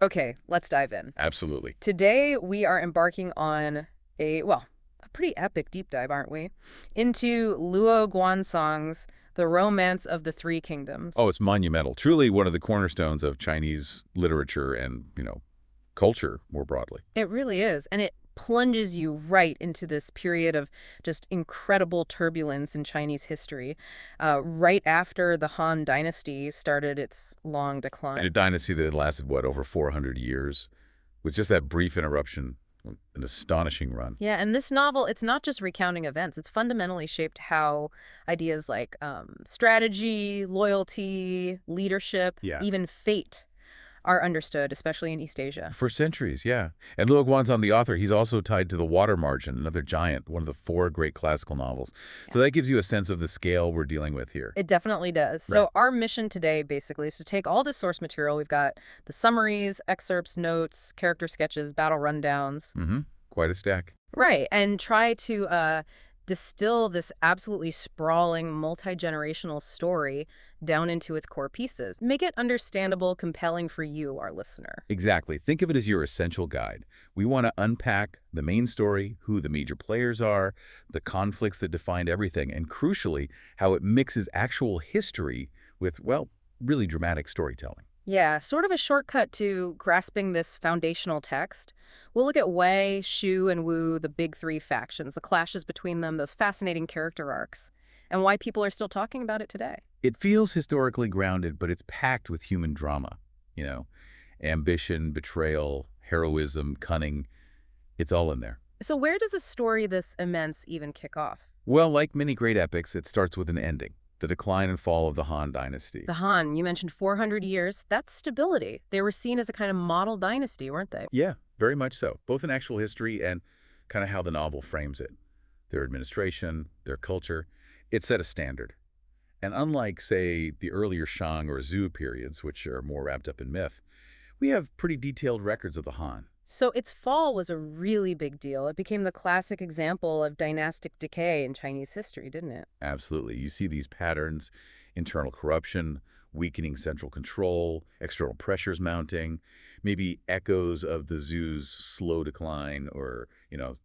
Okay, let's dive in. Absolutely. Today, we are embarking on a pretty epic deep dive, aren't we? Into Luo Guanzhong's The Romance of the Three Oh, Kingdoms. it's monumental. Truly one of the cornerstones of Chinese literature and, culture more broadly. It really is, and it plunges you right into this period of just incredible turbulence in Chinese history, right after the Han Dynasty started its long And a decline. dynasty that had lasted, what, over 400 years? With just that brief interruption, an astonishing run. Yeah, and this novel, it's not just recounting events. It's fundamentally shaped how ideas like strategy, loyalty, leadership, Yeah. even fate are understood, especially in East Asia. For centuries, yeah. And Luo Guanzhong, the author, he's also tied to The Water Margin, another giant, one of the four great classical novels. Yeah. So that gives you a sense of the scale we're dealing with here. It definitely does. Right. So our mission today, basically, is to take all this source material. We've got the summaries, excerpts, notes, character sketches, battle rundowns. Mm-hmm. Quite a stack. Right, and try to distill this absolutely sprawling, multi-generational story down into its core pieces. Make it understandable, compelling for you, our listener. Exactly. Think of it as your essential guide. We want to unpack the main story, who the major players are, the conflicts that defined everything, and crucially, how it mixes actual history with, well, really dramatic storytelling. Yeah, sort of a shortcut to grasping this foundational text. We'll look at Wei, Shu, and Wu, the big three factions, the clashes between them, those fascinating character arcs, and why people are still talking about it today. It feels historically grounded, but it's packed with human drama. You know, ambition, betrayal, heroism, cunning. It's all in there. So where does a story this immense even kick off? Well, like many great epics, it starts with an ending. The decline and fall of the Han Dynasty. The Han, you mentioned 400 years. That's stability. They were seen as a kind of model dynasty, weren't they? Yeah, very much so. Both in actual history and kind of how the novel frames it. Their administration, their culture, it set a standard. And unlike, say, the earlier Shang or Zhou periods, which are more wrapped up in myth, we have pretty detailed records of the Han. So its fall was a really big deal. It became the classic example of dynastic decay in Chinese history, didn't it? Absolutely. You see these patterns, internal corruption, weakening central control, external pressures mounting, maybe echoes of the Zhu's slow decline or,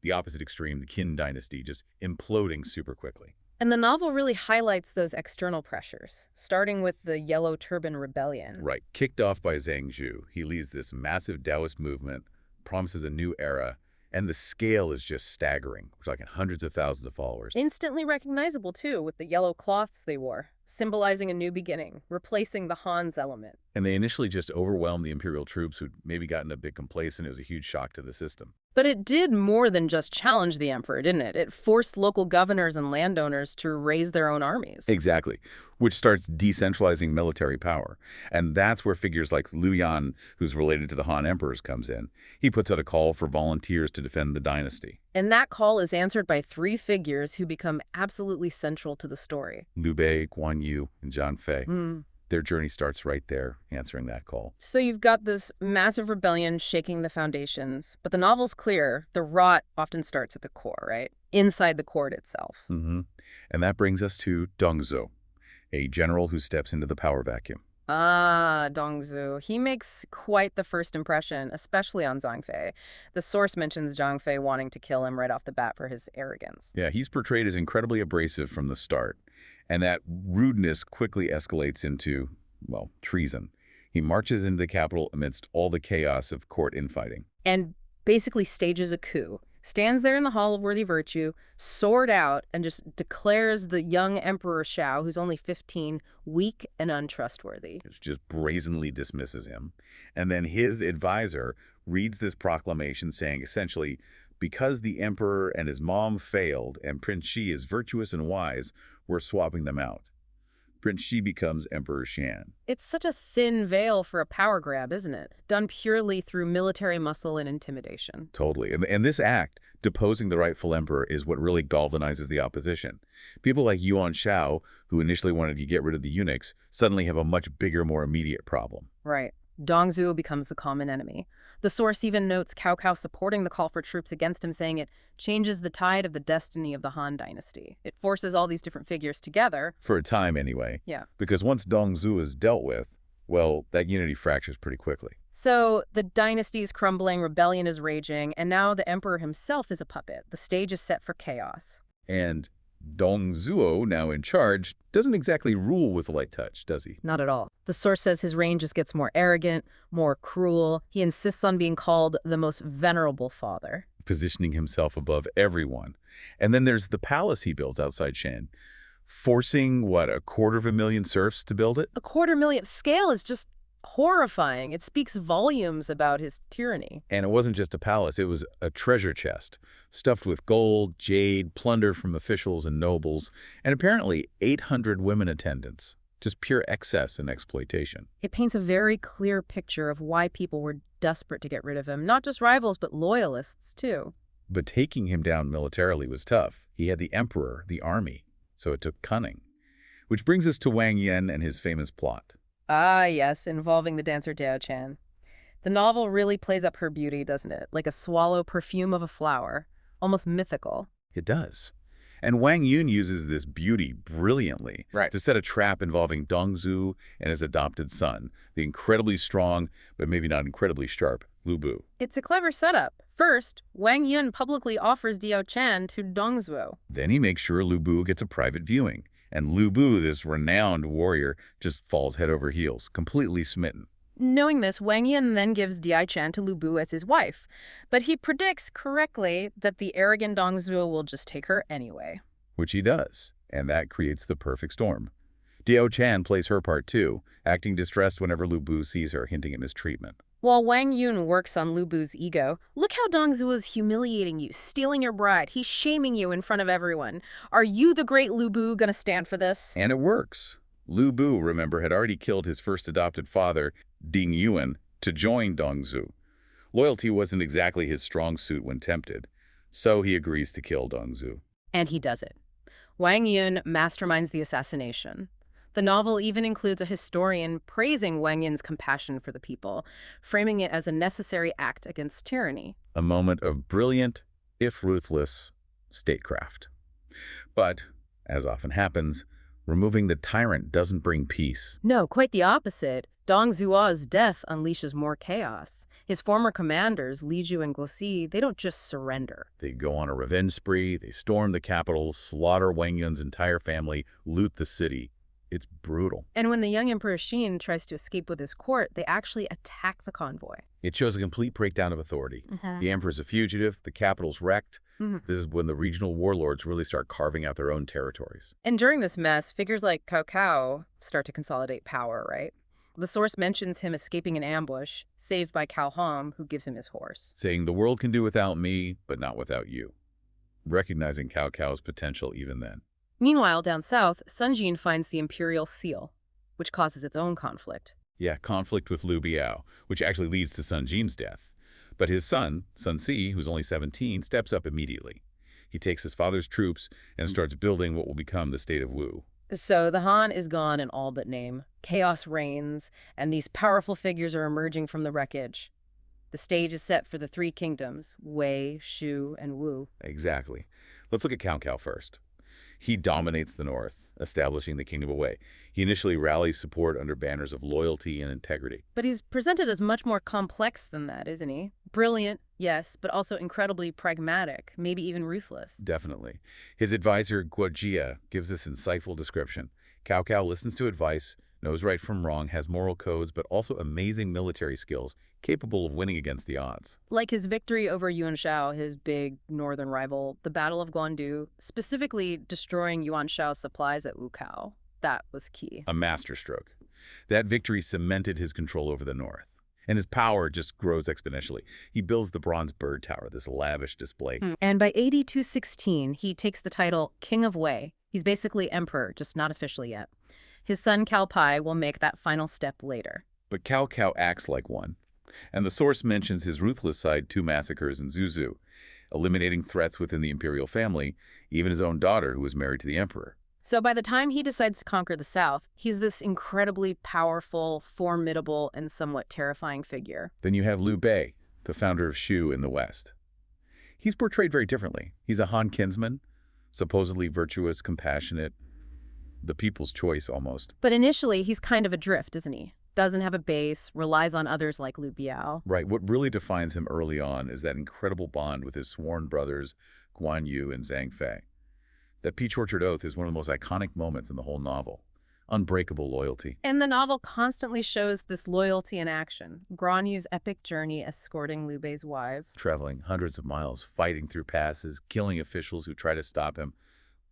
the opposite extreme, the Qin dynasty just imploding super quickly. And the novel really highlights those external pressures, starting with the Yellow Turban Rebellion. Right. Kicked off by Zhang. He leads this massive Taoist movement, promises a new era, and the scale is just staggering. We're talking hundreds of thousands of followers. Instantly recognizable, too, with the yellow cloths they wore, symbolizing a new beginning, replacing the Han's element. And they initially just overwhelmed the imperial troops who'd maybe gotten a bit complacent. It was a huge shock to the system. But it did more than just challenge the emperor, didn't it? It forced local governors and landowners to raise their own armies. Exactly, which starts decentralizing military power. And that's where figures like Liu Yan, who's related to the Han emperors, comes in. He puts out a call for volunteers to defend the dynasty. And that call is answered by three figures who become absolutely central to the story. Liu Bei, Guan Yu, and Zhang Fei. Mm. Their journey starts right there, answering that call. So you've got this massive rebellion shaking the foundations, but the novel's clear. The rot often starts at the core, right? Inside the court itself. Mm-hmm. And that brings us to Dongzhou, a general who steps into the power vacuum. Ah, Dongzhou. He makes quite the first impression, especially on Zhang Fei. The source mentions Zhang Fei wanting to kill him right off the bat for his arrogance. Yeah, he's portrayed as incredibly abrasive from the start. And that rudeness quickly escalates into, well, treason. He marches into the capital amidst all the chaos of court infighting. And basically stages a coup. Stands there in the Hall of Worthy Virtue, sword out, and just declares the young Emperor Shao, who's only 15, weak and untrustworthy. It just brazenly dismisses him. And then his advisor reads this proclamation saying, essentially, because the emperor and his mom failed and Prince Shi is virtuous and wise, we're swapping them out. Prince Shi becomes Emperor Shan. It's such a thin veil for a power grab, isn't it? Done purely through military muscle and intimidation. Totally. And this act, deposing the rightful emperor, is what really galvanizes the opposition. People like Yuan Shao, who initially wanted to get rid of the eunuchs, suddenly have a much bigger, more immediate problem. Right. Dongzhou becomes the common enemy. The source even notes Cao Cao supporting the call for troops against him, saying it changes the tide of the destiny of the Han dynasty. It forces all these different figures together. For a time, anyway. Yeah. Because once Dongzhou is dealt with, Well, that unity fractures pretty quickly. So the dynasty's crumbling, rebellion is raging, and now the emperor himself is a puppet. The stage is set for chaos. And Dongzhuo, now in charge, doesn't exactly rule with a light touch, does he? Not at all. The source says his reign just gets more arrogant, more cruel. He insists on being called the most venerable father. Positioning himself above everyone. And then there's the palace he builds outside Shan, forcing, what, 250,000 serfs to build it? 250,000 scale is just horrifying. It speaks volumes about his tyranny. And it wasn't just a palace, it was a treasure chest, stuffed with gold, jade, plunder from officials and nobles, and apparently 800 women attendants. Just pure excess and exploitation. It paints a very clear picture of why people were desperate to get rid of him. Not just rivals, but loyalists, too. But taking him down militarily was tough. He had the emperor, the army, so it took cunning. Which brings us to Wang Yan and his famous plot. Ah, yes, involving the dancer Diao Chan. The novel really plays up her beauty, doesn't it? Like a swallow perfume of a flower. Almost mythical. It does. And Wang Yun uses this beauty brilliantly to set a trap involving Dongzhu and his adopted son, the incredibly strong, but maybe not incredibly sharp, Liu Bei. It's a clever setup. First, Wang Yun publicly offers Diao Chan to Dongzhuo. Then he makes sure Liu Bei gets a private viewing. And Liu Bei, this renowned warrior, just falls head over heels, completely smitten. Knowing this, Wang Yun then gives Diao Chan to Liu Bei as his wife. But he predicts correctly that the arrogant Dongzhuo will just take her anyway. Which he does, and that creates the perfect storm. Diao Chan plays her part too, acting distressed whenever Liu Bei sees her, hinting at mistreatment. While Wang Yun works on Liu Bei's ego, look how Dongzhuo is humiliating you, stealing your bride. He's shaming you in front of everyone. Are you, the great Liu Bei, gonna stand for this? And it works. Liu Bei, remember, had already killed his first adopted father, Ding Yuan, to join Dongzhuo. Loyalty wasn't exactly his strong suit when tempted, so he agrees to kill Dongzhuo. And he does it. Wang Yun masterminds the assassination. The novel even includes a historian praising Wang Yun's compassion for the people, framing it as a necessary act against tyranny. A moment of brilliant, if ruthless, statecraft. But, as often happens, removing the tyrant doesn't bring peace. No, quite the opposite. Dongzhuo's death unleashes more chaos. His former commanders, Li Ju and Guosi, they don't just surrender. They go on a revenge spree, they storm the capital, slaughter Wang Yun's entire family, loot the city. It's brutal. And when the young Emperor Xin tries to escape with his court, they actually attack the convoy. It shows a complete breakdown of authority. The emperor's a fugitive, the capital's wrecked. This is when the regional warlords really start carving out their own territories. And during this mess, figures like Cao Cao start to consolidate power, right? The source mentions him escaping an ambush, saved by Cao Hong, who gives him his horse. Saying the world can do without me, but not without you. Recognizing Cao Cao's potential even then. Meanwhile, down south, Sun Jin finds the imperial seal, which causes its own conflict. Yeah, conflict with Liu Bei, which actually leads to Sun Jin's death. But his son, Sun Si, who's only 17, steps up immediately. He takes his father's troops and starts building what will become the state of Wu. So the Han is gone in all but name. Chaos reigns, and these powerful figures are emerging from the wreckage. The stage is set for the three kingdoms, Wei, Shu, and Wu. Exactly. Let's look at Cao Cao first. He dominates the north, establishing the Kingdom of Wei. He initially rallies support under banners of loyalty and integrity. But he's presented as much more complex than that, isn't he? Brilliant, yes, but also incredibly pragmatic, maybe even ruthless. Definitely. His advisor, Guojia, gives this insightful description. Cao Cao listens to advice, knows right from wrong, has moral codes, but also amazing military skills, capable of winning against the odds. Like his victory over Yuan Shao, his big northern rival, the Battle of Guandu, specifically destroying Yuan Shao's supplies at Wukao. That was key. A masterstroke. That victory cemented his control over the north. And his power just grows exponentially. He builds the bronze bird tower, this lavish display. And by AD 216, he takes the title King of Wei. He's basically emperor, just not officially yet. His son Cao Pai will make that final step later. But Cao Cao acts like one. And the source mentions his ruthless side, 2 massacres in Zuzhu, eliminating threats within the imperial family, even his own daughter, who was married to the emperor. So by the time he decides to conquer the south, he's this incredibly powerful, formidable, and somewhat terrifying figure. Then you have Liu Bei, the founder of Shu in the west. He's portrayed very differently. He's a Han kinsman, supposedly virtuous, compassionate, the people's choice almost. But initially, he's kind of adrift, isn't he? Doesn't have a base, relies on others like Liu Biao. Right. What really defines him early on is that incredible bond with his sworn brothers, Guan Yu and Zhang Fei. That peach orchard oath is one of the most iconic moments in the whole novel. Unbreakable loyalty. And the novel constantly shows this loyalty in action. Guan Yu's epic journey escorting Liu Bei's wives. Traveling hundreds of miles, fighting through passes, killing officials who try to stop him,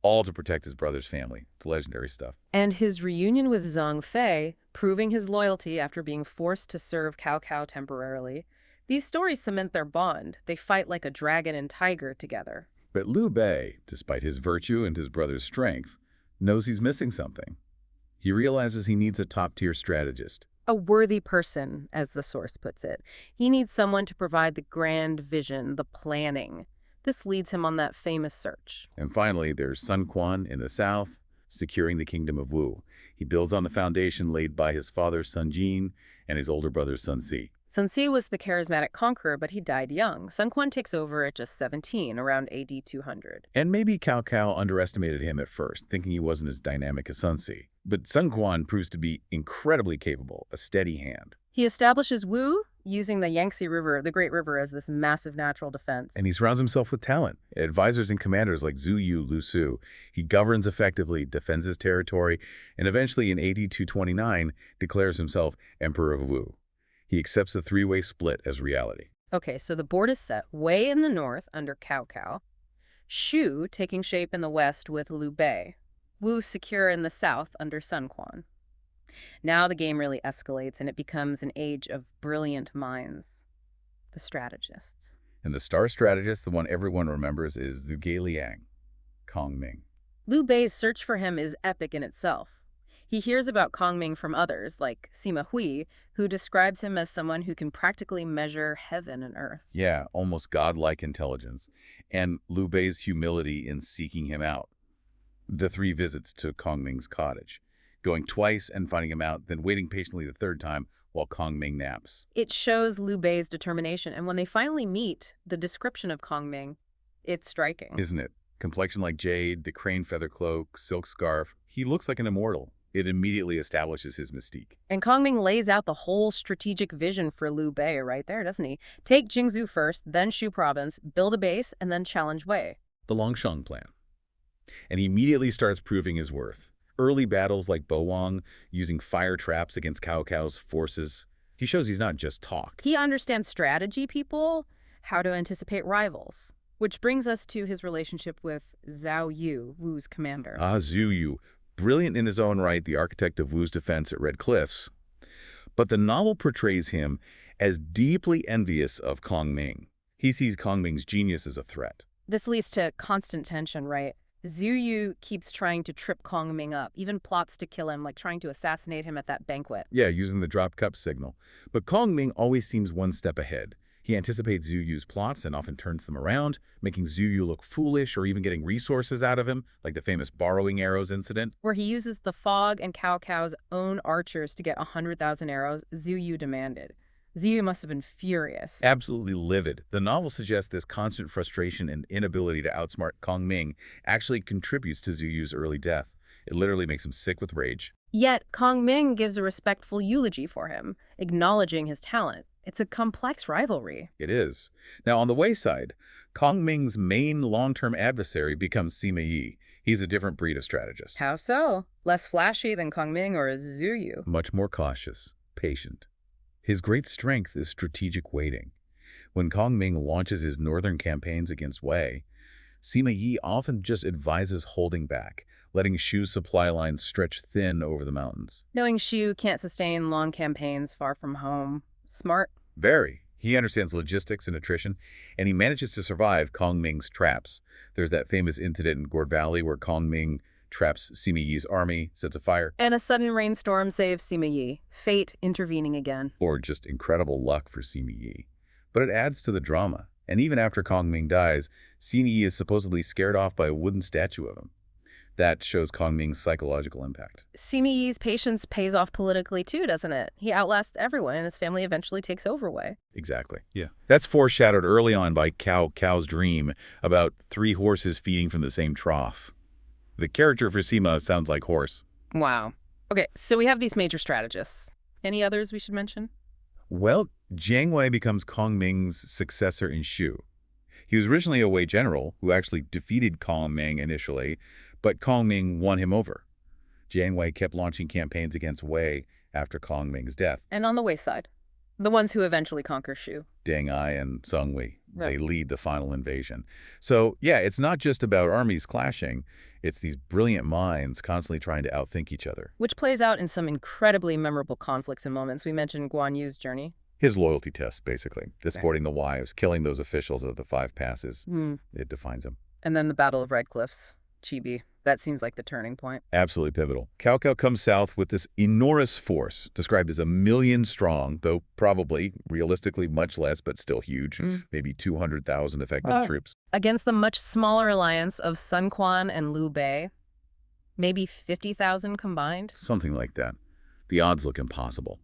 all to protect his brother's family. It's legendary stuff. And his reunion with Zhang Fei, proving his loyalty after being forced to serve Cao Cao temporarily. These stories cement their bond. They fight like a dragon and tiger together. But Liu Bei, despite his virtue and his brother's strength, knows he's missing something. He realizes he needs a top-tier strategist. A worthy person, as the source puts it. He needs someone to provide the grand vision, the planning. This leads him on that famous search. And finally, there's Sun Quan in the south, securing the kingdom of Wu. He builds on the foundation laid by his father Sun Jin and his older brother Sun Si. Sun Si was the charismatic conqueror, but he died young. Sun Quan takes over at just 17, around AD 200. And maybe Cao Cao underestimated him at first, thinking he wasn't as dynamic as Sun Si. But Sun Quan proves to be incredibly capable, a steady hand. He establishes Wu, using the Yangtze River, the Great River, as this massive natural defense. And he surrounds himself with talent, advisors and commanders like Zhu Yu, Lu Su. He governs effectively, defends his territory, and eventually in AD 229 declares himself Emperor of Wu. He accepts the three-way split as reality. Okay, so the board is set way in the north under Cao Cao, Shu taking shape in the west with Liu Bei, Wu secure in the south under Sun Quan. Now the game really escalates and it becomes an age of brilliant minds, the strategists. And the star strategist, the one everyone remembers, is Zhuge Liang, Kong Ming. Liu Bei's search for him is epic in itself. He hears about Kong Ming from others, like Sima Hui, who describes him as someone who can practically measure heaven and earth. Yeah, almost godlike intelligence. And Liu Bei's humility in seeking him out. The 3 visits to Kong Ming's cottage, going twice and finding him out, then waiting patiently the 3rd time while Kong Ming naps. It shows Liu Bei's determination, and when they finally meet, the description of Kong Ming, it's striking. Isn't it? Complexion like jade, the crane feather cloak, silk scarf. He looks like an immortal. It immediately establishes his mystique. And Kong Ming lays out the whole strategic vision for Liu Bei right there, doesn't he? Take Jingzhou first, then Shu province, build a base, and then challenge Wei. The Longsheng plan. And he immediately starts proving his worth. Early battles like Bowang, using fire traps against Cao Cao's forces. He shows he's not just talk. He understands strategy, people, how to anticipate rivals. Which brings us to his relationship with Zhao Yu, Wu's commander. Zhu Yu. Brilliant in his own right, the architect of Wu's defense at Red Cliffs. But the novel portrays him as deeply envious of Kong Ming. He sees Kong Ming's genius as a threat. This leads to constant tension, right? Zhu Yu keeps trying to trip Kong Ming up, even plots to kill him, like trying to assassinate him at that banquet. Yeah, using the drop cup signal. But Kong Ming always seems one step ahead. He anticipates Zhu Yu's plots and often turns them around, making Zhu Yu look foolish or even getting resources out of him, like the famous borrowing arrows incident. Where he uses the fog and Cao Cao's own archers to get 100,000 arrows Zhu Yu demanded. Zhu Yu must have been furious. Absolutely livid. The novel suggests this constant frustration and inability to outsmart Kong Ming actually contributes to Zhu Yu's early death. It literally makes him sick with rage. Yet, Kong Ming gives a respectful eulogy for him, acknowledging his talent. It's a complex rivalry. It is. Now, on the Wei side, Kong Ming's main long-term adversary becomes Sima Yi. He's a different breed of strategist. How so? Less flashy than Kong Ming or Zhu Yu. Much more cautious, patient. His great strength is strategic waiting. When Kong Ming launches his northern campaigns against Wei, Sima Yi often just advises holding back, letting Shu's supply lines stretch thin over the mountains. Knowing Shu can't sustain long campaigns far from home. Smart. Very. He understands logistics and attrition, and he manages to survive Kong Ming's traps. There's that famous incident in Gourd Valley where Kong Ming traps Sima Yi's army, sets a fire. And a sudden rainstorm saves Sima Yi. Fate intervening again. Or just incredible luck for Sima Yi. But it adds to the drama. And even after Kong Ming dies, Sima Yi is supposedly scared off by a wooden statue of him. That shows Kong Ming's psychological impact. Sima Yi's patience pays off politically too, doesn't it? He outlasts everyone and his family eventually takes over Wei. Exactly. Yeah. That's foreshadowed early on by Cao Cao's dream about 3 horses feeding from the same trough. The character for Sima sounds like horse. Wow. Okay, so we have these major strategists. Any others we should mention? Well, Jiang Wei becomes Kong Ming's successor in Shu. He was originally a Wei general who actually defeated Kong Ming initially, but Kong Ming won him over. Jiang Wei kept launching campaigns against Wei after Kong Ming's death. And on the Wei side, the ones who eventually conquer Shu. Deng Ai and Zhang Wei, Right. they lead the final invasion. So, yeah, it's not just about armies clashing. It's these brilliant minds constantly trying to outthink each other. Which plays out in some incredibly memorable conflicts and moments. We mentioned Guan Yu's journey. His loyalty test, basically. Okay. Escorting the wives, killing those officials of the 5 passes. Hmm. It defines him. And then the Battle of Red Cliffs, Chibi. That seems like the turning point. Absolutely pivotal. Cao Cao comes south with this enormous force, described as 1,000,000 strong, though probably, realistically, much less, but still huge. Maybe 200,000 effective troops. Against the much smaller alliance of Sun Quan and Liu Bei, maybe 50,000 combined. Something like that. The odds look impossible.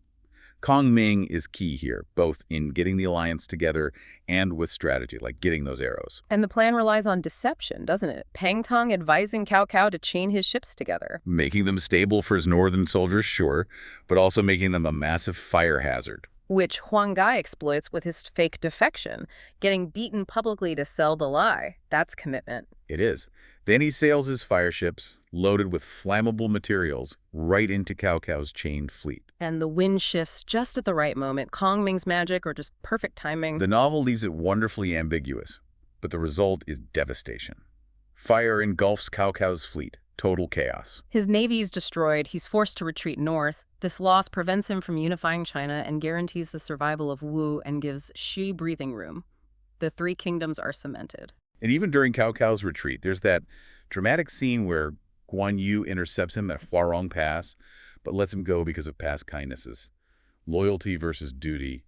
Kong Ming is key here, both in getting the alliance together and with strategy, like getting those arrows. And the plan relies on deception, doesn't it? Pang Tong advising Cao Cao to chain his ships together. Making them stable for his northern soldiers, sure, but also making them a massive fire hazard. Which Huang Gai exploits with his fake defection, getting beaten publicly to sell the lie. That's commitment. It is. Then he sails his fire ships, loaded with flammable materials, right into Cao Cao's chained fleet. And the wind shifts just at the right moment. Kong Ming's magic or just perfect timing. The novel leaves it wonderfully ambiguous, but the result is devastation. Fire engulfs Cao Cao's fleet. Total chaos. His navy is destroyed. He's forced to retreat north. This loss prevents him from unifying China and guarantees the survival of Wu and gives Xi breathing room. The 3 kingdoms are cemented. And even during Cao Cao's retreat, there's that dramatic scene where Guan Yu intercepts him at Huarong Pass, but lets him go because of past kindnesses. Loyalty versus duty.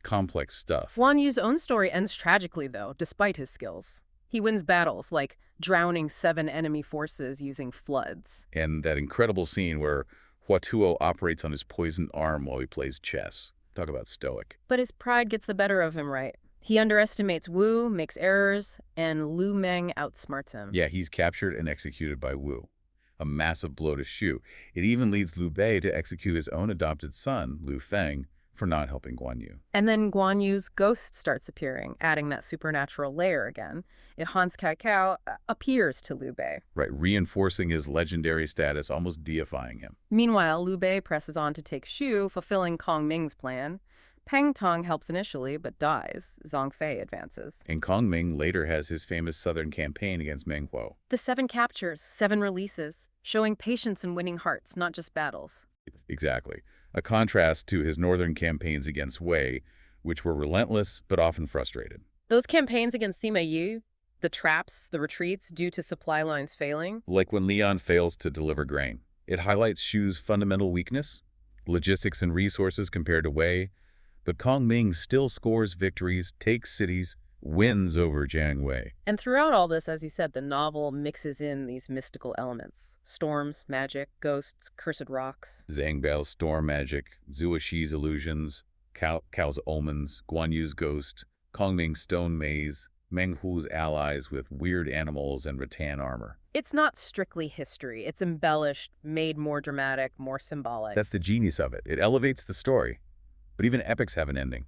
Complex stuff. Guan Yu's own story ends tragically, though, despite his skills. He wins battles, like drowning 7 enemy forces using floods. And that incredible scene where Huatuo operates on his poisoned arm while he plays chess. Talk about stoic. But his pride gets the better of him, right? He underestimates Wu, makes errors, and Lu Meng outsmarts him. Yeah, he's captured and executed by Wu. A massive blow to Shu. It even leads Liu Bei to execute his own adopted son, Liu Feng, for not helping Guan Yu. And then Guan Yu's ghost starts appearing, adding that supernatural layer again. It haunts Cao Cao, appears to Liu Bei. Right, reinforcing his legendary status, almost deifying him. Meanwhile, Liu Bei presses on to take Shu, fulfilling Kong Ming's plan. Pang Tong helps initially, but dies. Zhang Fei advances. And Kong Ming later has his famous southern campaign against Meng Huo. The 7 captures, 7 releases, showing patience in winning hearts, not just battles. Exactly. A contrast to his northern campaigns against Wei, which were relentless but often frustrated. Those campaigns against Sima Yi, the traps, the retreats due to supply lines failing. Like when Leon fails to deliver grain. It highlights Shu's fundamental weakness, logistics and resources compared to Wei, but Kong Ming still scores victories, takes cities, wins over Jiang Wei. And throughout all this, as you said, the novel mixes in these mystical elements. Storms, magic, ghosts, cursed rocks. Zhang Bao's storm magic, Zhou Shi's illusions, Cao's omens, Guan Yu's ghost, Kong Ming's stone maze, Meng Huo's allies with weird animals and rattan armor. It's not strictly history. It's embellished, made more dramatic, more symbolic. That's the genius of it. It elevates the story. But even epics have an ending.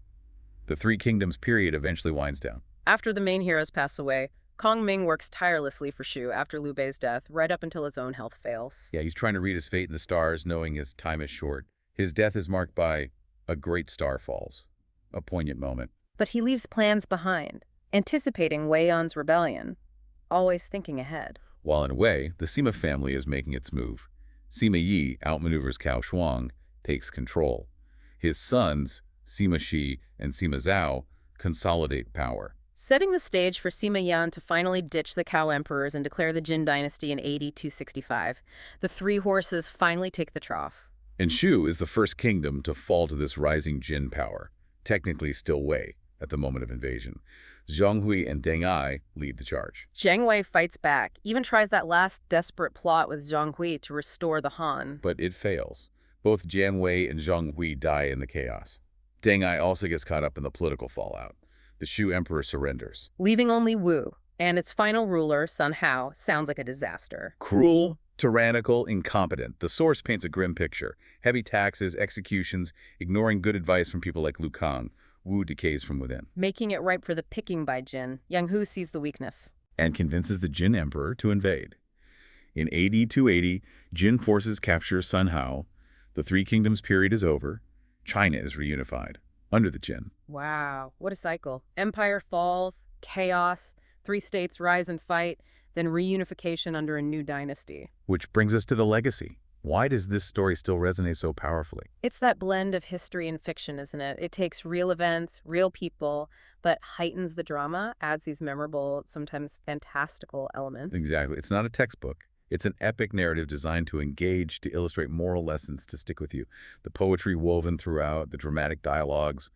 The 3 Kingdoms period eventually winds down. After the main heroes pass away, Kong Ming works tirelessly for Shu after Liu Bei's death, right up until his own health fails. Yeah, he's trying to read his fate in the stars, knowing his time is short. His death is marked by a great star falls, a poignant moment. But he leaves plans behind, anticipating Wei Yan's rebellion, always thinking ahead. While in Wei, the Sima family is making its move. Sima Yi outmaneuvers Cao Shuang, takes control. His sons, Sima Shi and Sima Zhao, consolidate power. Setting the stage for Sima Yan to finally ditch the Cao emperors and declare the Jin dynasty in AD 265. The 3 horses finally take the trough. And Shu is the first kingdom to fall to this rising Jin power, technically still Wei at the moment of invasion. Zhonghui and Deng Ai lead the charge. Jiang Wei fights back, even tries that last desperate plot with Zhonghui to restore the Han. But it fails. Both Jiang Wei and Zhonghui die in the chaos. Deng Ai also gets caught up in the political fallout. The Shu emperor surrenders. Leaving only Wu, and its final ruler, Sun Hao, sounds like a disaster. Cruel, Tyrannical, incompetent. The source paints a grim picture. Heavy taxes, executions, ignoring good advice from people like Liu Kang. Wu decays from within. Making it ripe for the picking by Jin, Yang Hu sees the weakness. And convinces the Jin emperor to invade. In AD 280, Jin forces capture Sun Hao. The Three Kingdoms period is over. China is reunified, under the Jin. Wow, what a cycle. Empire falls, chaos, three states rise and fight, then reunification under a new dynasty. Which brings us to the legacy. Why does this story still resonate so powerfully? It's that blend of history and fiction, isn't it? It takes real events, real people, but heightens the drama, adds these memorable, sometimes fantastical elements. Exactly. It's not a textbook. It's an epic narrative designed to engage, to illustrate moral lessons, to stick with you. The poetry woven throughout, the dramatic dialogues.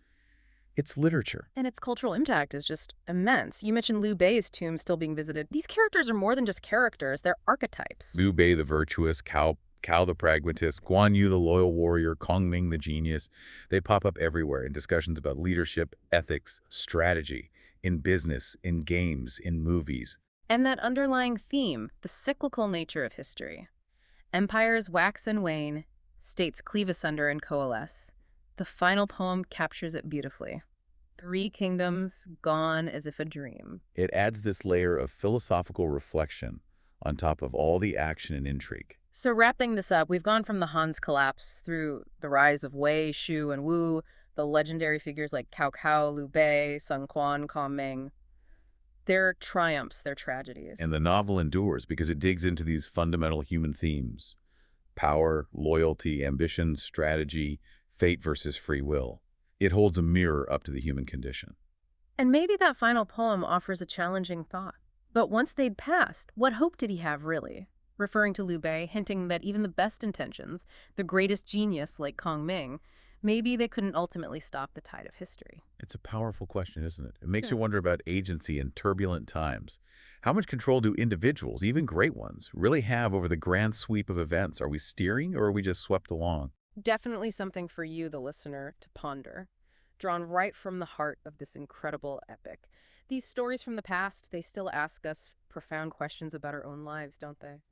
It's literature. And its cultural impact is just immense. You mentioned Liu Bei's tomb still being visited. These characters are more than just characters, they're archetypes. Liu Bei the virtuous, Cao the pragmatist, Guan Yu the loyal warrior, Kong Ming the genius. They pop up everywhere in discussions about leadership, ethics, strategy, in business, in games, in movies. And that underlying theme, the cyclical nature of history. Empires wax and wane, states cleave asunder and coalesce. The final poem captures it beautifully. Three kingdoms gone as if a dream. It adds this layer of philosophical reflection on top of all the action and intrigue. So wrapping this up, we've gone from the Han's collapse through the rise of Wei, Shu, and Wu, the legendary figures like Cao Cao, Liu Bei, Sun Quan, Kong Ming. Their triumphs, their tragedies. And the novel endures because it digs into these fundamental human themes: power, loyalty, ambition, strategy, fate versus free will. It holds a mirror up to the human condition. And maybe that final poem offers a challenging thought. But once they'd passed, what hope did he have, really? Referring to Liu Bei, hinting that even the best intentions, the greatest genius like Kong Ming, maybe they couldn't ultimately stop the tide of history. It's a powerful question, isn't it? It makes you wonder about agency in turbulent times. How much control do individuals, even great ones, really have over the grand sweep of events? Are we steering or are we just swept along? Definitely something for you, the listener, to ponder. Drawn right from the heart of this incredible epic. These stories from the past, they still ask us profound questions about our own lives, don't they?